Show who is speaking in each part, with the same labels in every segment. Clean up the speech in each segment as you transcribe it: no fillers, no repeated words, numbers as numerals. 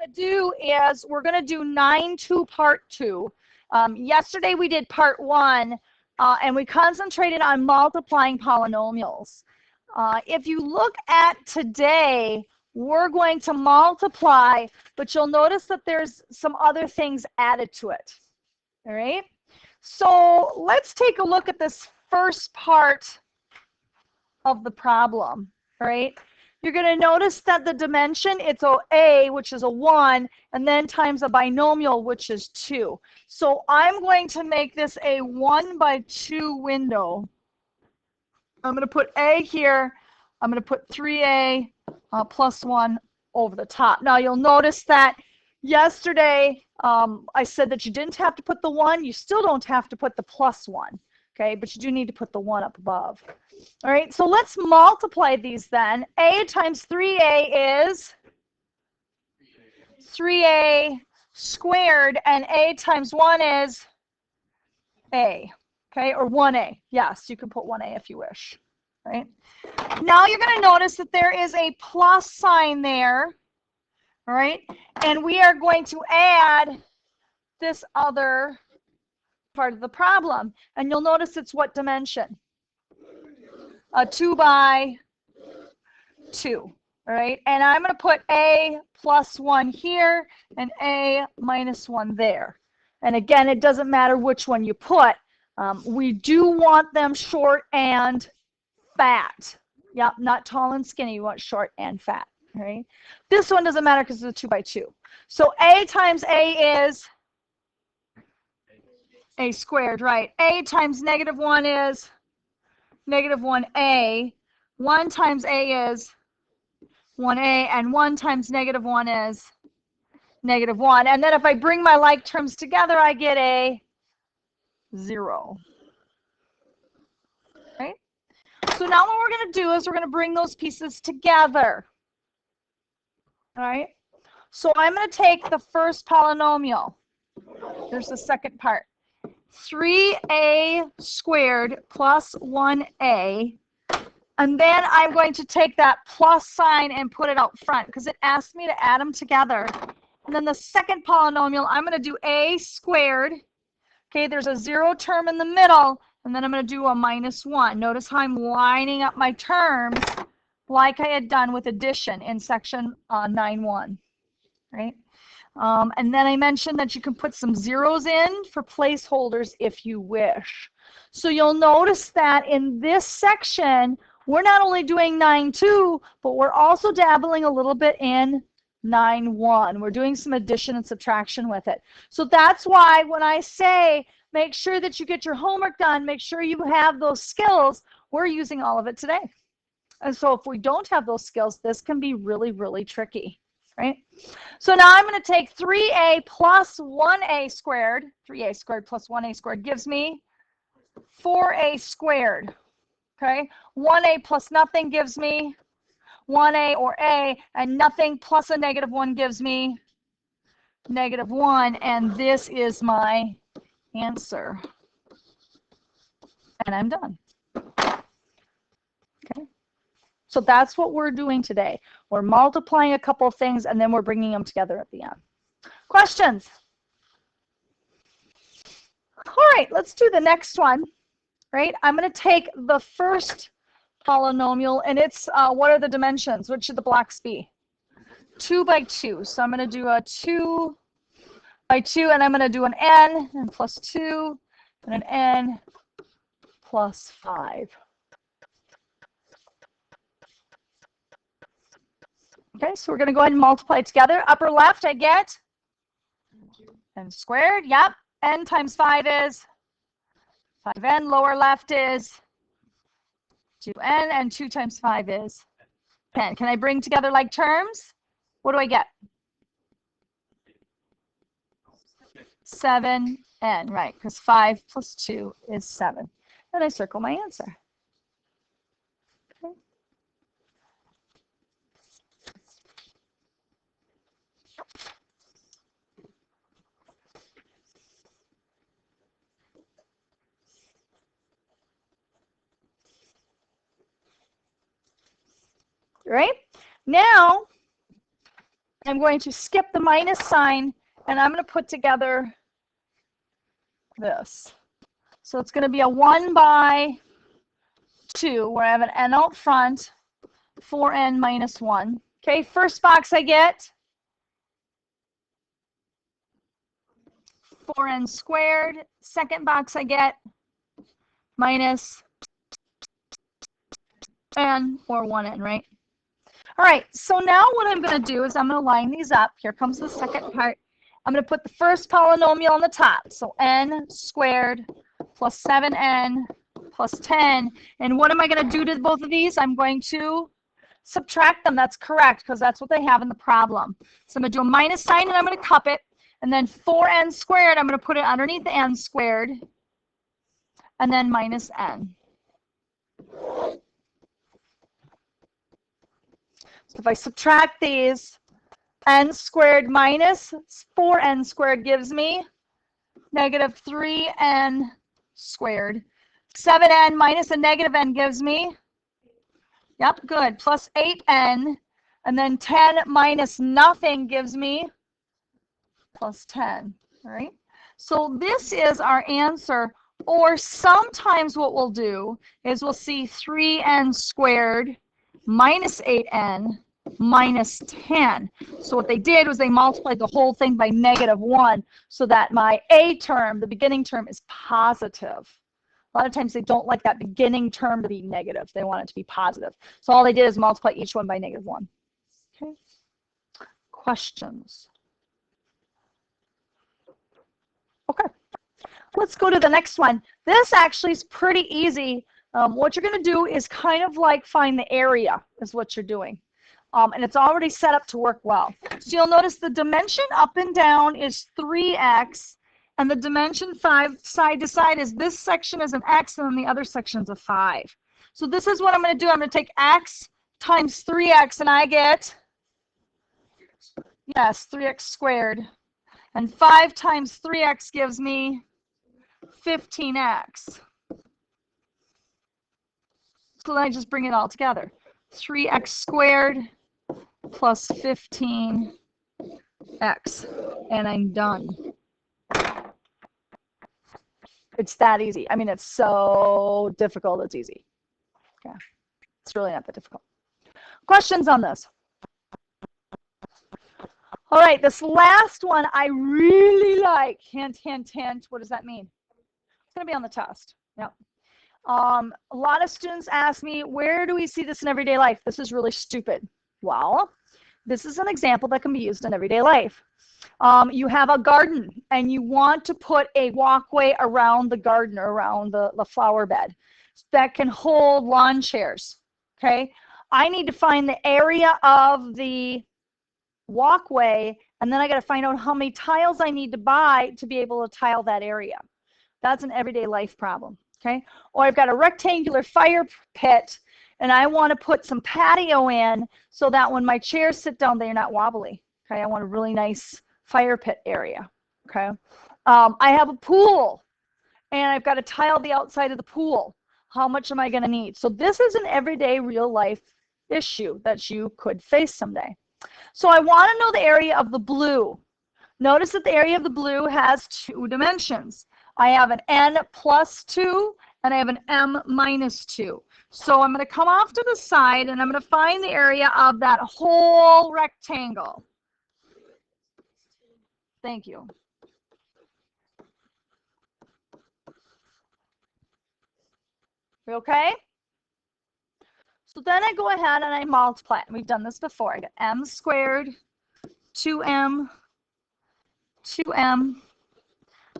Speaker 1: going to do is we're going to do 9-2 part 2. Yesterday we did part 1, and we concentrated on multiplying polynomials. If you look at today, we're going to multiply, but you'll notice that there's some other things added to it. All right? So let's take a look at this first part of the problem. All right? You're going to notice that the dimension, it's a, which is a 1, and then times a binomial, which is 2. So I'm going to make this a 1/2 window. I'm going to put a here. I'm going to put 3a plus 1 over the top. Now, you'll notice that yesterday I said that you didn't have to put the 1. You still don't have to put the plus 1. Okay, but you do need to put the 1 up above. All right, so let's multiply these then. A times 3a is 3a squared, and a times 1 is a. Okay, or 1a. Yes, you can put 1a if you wish. Right? Now you're going to notice that there is a plus sign there. All right, and we are going to add this other part of the problem. And you'll notice it's what dimension? 2 by 2. All right, and I'm going to put a plus 1 here and a minus 1 there. And again, it doesn't matter which one you put. We do want them short and fat. Yep, not tall and skinny. You want short and fat. Right? This one doesn't matter because it's a 2 by 2. So a times a is a squared, right? A times -1 is -1a. 1 times a is 1a, and 1 times -1 is -1. And then if I bring my like terms together, I get a 0. Right? So now what we're going to do is we're going to bring those pieces together. All right? So I'm going to take the first polynomial. There's the second part. 3a squared plus 1a. And then I'm going to take that plus sign and put it out front because it asked me to add them together. And then the second polynomial, I'm going to do a squared. Okay, there's a 0 term in the middle, and then I'm going to do a -1. Notice how I'm lining up my terms like I had done with addition in section 9.1. Right? And then I mentioned that you can put some zeros in for placeholders if you wish. So you'll notice that in this section, we're not only doing 9.2, but we're also dabbling a little bit in 9.1. We're doing some addition and subtraction with it. So that's why when I say make sure that you get your homework done, make sure you have those skills, we're using all of it today. And so if we don't have those skills, this can be really, really tricky. Right? So now I'm going to take 3a plus 1a squared. 3a squared plus 1a squared gives me 4a squared. Okay? 1a plus nothing gives me 1a or a, and nothing plus a -1 gives me -1, and this is my answer. And I'm done. Okay? So that's what we're doing today. We're multiplying a couple of things, and then we're bringing them together at the end. Questions? All right, let's do the next one. Right? I'm going to take the first polynomial, and it's what are the dimensions? What should the blocks be? 2 by 2. So I'm going to do a 2 by 2, and I'm going to do an n and plus 2 and an n plus 5. Okay, so we're going to go ahead and multiply together. Upper left, I get n squared. Yep. N times 5 is 5n. Lower left is 2n, and 2 times 5 is 10. Can I bring together like terms? What do I get? 7n, right, because 5 plus 2 is 7. And I circle my answer. Okay. Right? Now, I'm going to skip the minus sign, and I'm going to put together this. So it's going to be a 1 by 2, where I have an n out front, 4n minus 1. Okay, first box I get 4n squared. Second box I get minus n, or 1n, right? All right, so now what I'm going to do is I'm going to line these up. Here comes the second part. I'm going to put the first polynomial on the top. So n squared plus 7n plus 10. And what am I going to do to both of these? I'm going to subtract them. That's correct, because that's what they have in the problem. So I'm going to do a minus sign, and I'm going to cup it. And then 4n squared, I'm going to put it underneath the n squared. And then minus n. So if I subtract these, n squared minus 4n squared gives me negative 3n squared. 7n minus a negative n gives me, yep, good, plus 8n. And then 10 minus nothing gives me plus 10, all right? So this is our answer. Or sometimes what we'll do is we'll see 3n squared minus 8n minus 10. So what they did was they multiplied the whole thing by negative 1 so that my a term, the beginning term, is positive. A lot of times they don't like that beginning term to be negative. They want it to be positive. So all they did is multiply each one by negative 1. Okay. Questions? Okay. Let's go to the next one. This actually is pretty easy. What you're going to do is kind of like find the area is what you're doing. And it's already set up to work well. So you'll notice the dimension up and down is 3x, and the dimension 5 side to side is this section is an x, and then the other section is a 5. So this is what I'm going to do. I'm going to take x times 3x, and I get, yes, 3x squared. And 5 times 3x gives me 15x. So then I just bring it all together. 3x squared plus 15x, and I'm done. It's that easy. I mean, it's so difficult, it's easy. Okay. It's really not that difficult. Questions on this? All right, this last one I really like. Hint, hint, hint. What does that mean? It's going to be on the test. Yep. A lot of students ask me, where do we see this in everyday life? This is really stupid. Well, this is an example that can be used in everyday life. You have a garden, and you want to put a walkway around the garden, or around the flower bed that can hold lawn chairs. Okay, I need to find the area of the walkway, and then I got to find out how many tiles I need to buy to be able to tile that area. That's an everyday life problem. Okay, or I've got a rectangular fire pit, and I want to put some patio in so that when my chairs sit down, they're not wobbly. Okay, I want a really nice fire pit area. Okay, I have a pool, and I've got to tile the outside of the pool. How much am I going to need? So this is an everyday real life issue that you could face someday. So I want to know the area of the blue. Notice that the area of the blue has 2 dimensions. I have an n plus 2, and I have an m minus 2. So I'm going to come off to the side, and I'm going to find the area of that whole rectangle. Thank you. Okay? So then I go ahead and I multiply. We've done this before. I get m squared, 2m, 2m,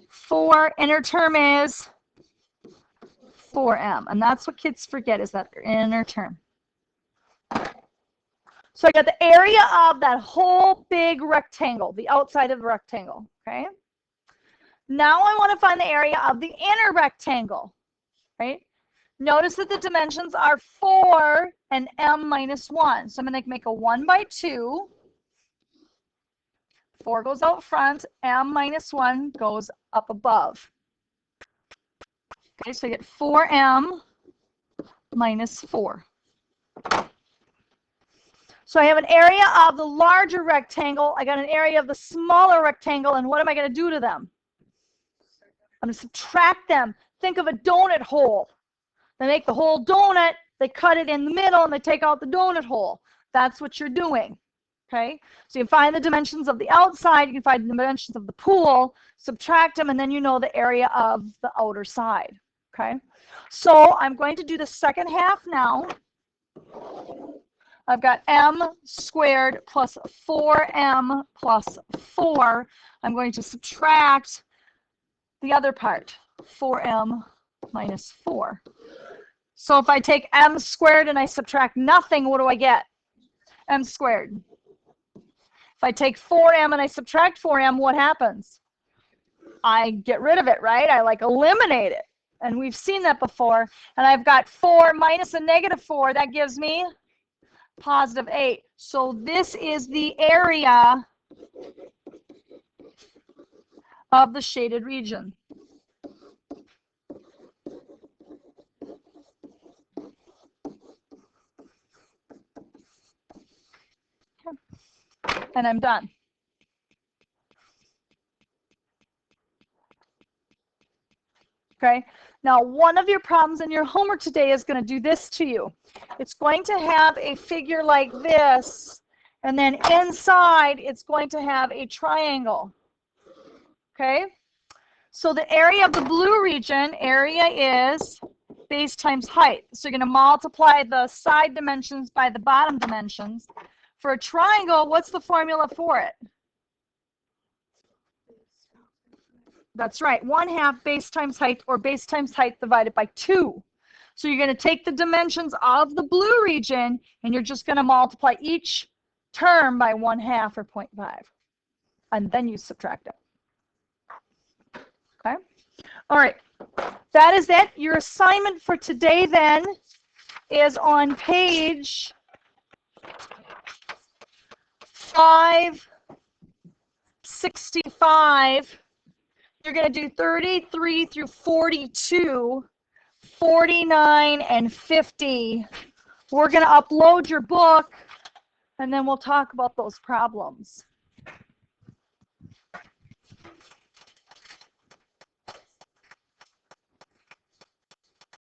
Speaker 1: 4, inner term is 4m. And that's what kids forget, is that their inner term. So I got the area of that whole big rectangle, the outside of the rectangle, okay? Now I want to find the area of the inner rectangle, right? Notice that the dimensions are 4 and m minus 1. So I'm going to make a 1 by 2. 4 goes out front, m minus 1 goes up above. Okay, so I get 4m minus 4. So I have an area of the larger rectangle. I got an area of the smaller rectangle. And what am I going to do to them? I'm going to subtract them. Think of a donut hole. They make the whole donut. They cut it in the middle, and they take out the donut hole. That's what you're doing. Okay? So you find the dimensions of the outside. You can find the dimensions of the pool. Subtract them, and then you know the area of the outer side. Okay? So I'm going to do the second half now. I've got m squared plus 4m plus 4. I'm going to subtract the other part, 4m minus 4. So if I take m squared and I subtract nothing, what do I get? M squared. If I take 4m and I subtract 4m, what happens? I get rid of it, right? I like eliminate it. And we've seen that before. And I've got 4 minus a negative 4. That gives me positive 8. So this is the area of the shaded region. And I'm done. Okay, now one of your problems in your homework today is going to do this to you. It's going to have a figure like this, and then inside it's going to have a triangle. Okay, so the area of the blue region, area is base times height. So you're going to multiply the side dimensions by the bottom dimensions. For a triangle, what's the formula for it? That's right, 1/2 base times height, or base times height divided by 2. So you're going to take the dimensions of the blue region, and you're just going to multiply each term by 1/2 or 0.5. And then you subtract it. Okay? All right. That is it. Your assignment for today then is on page 565. You're going to do 33 through 42, 49, and 50. We're going to upload your book, and then we'll talk about those problems.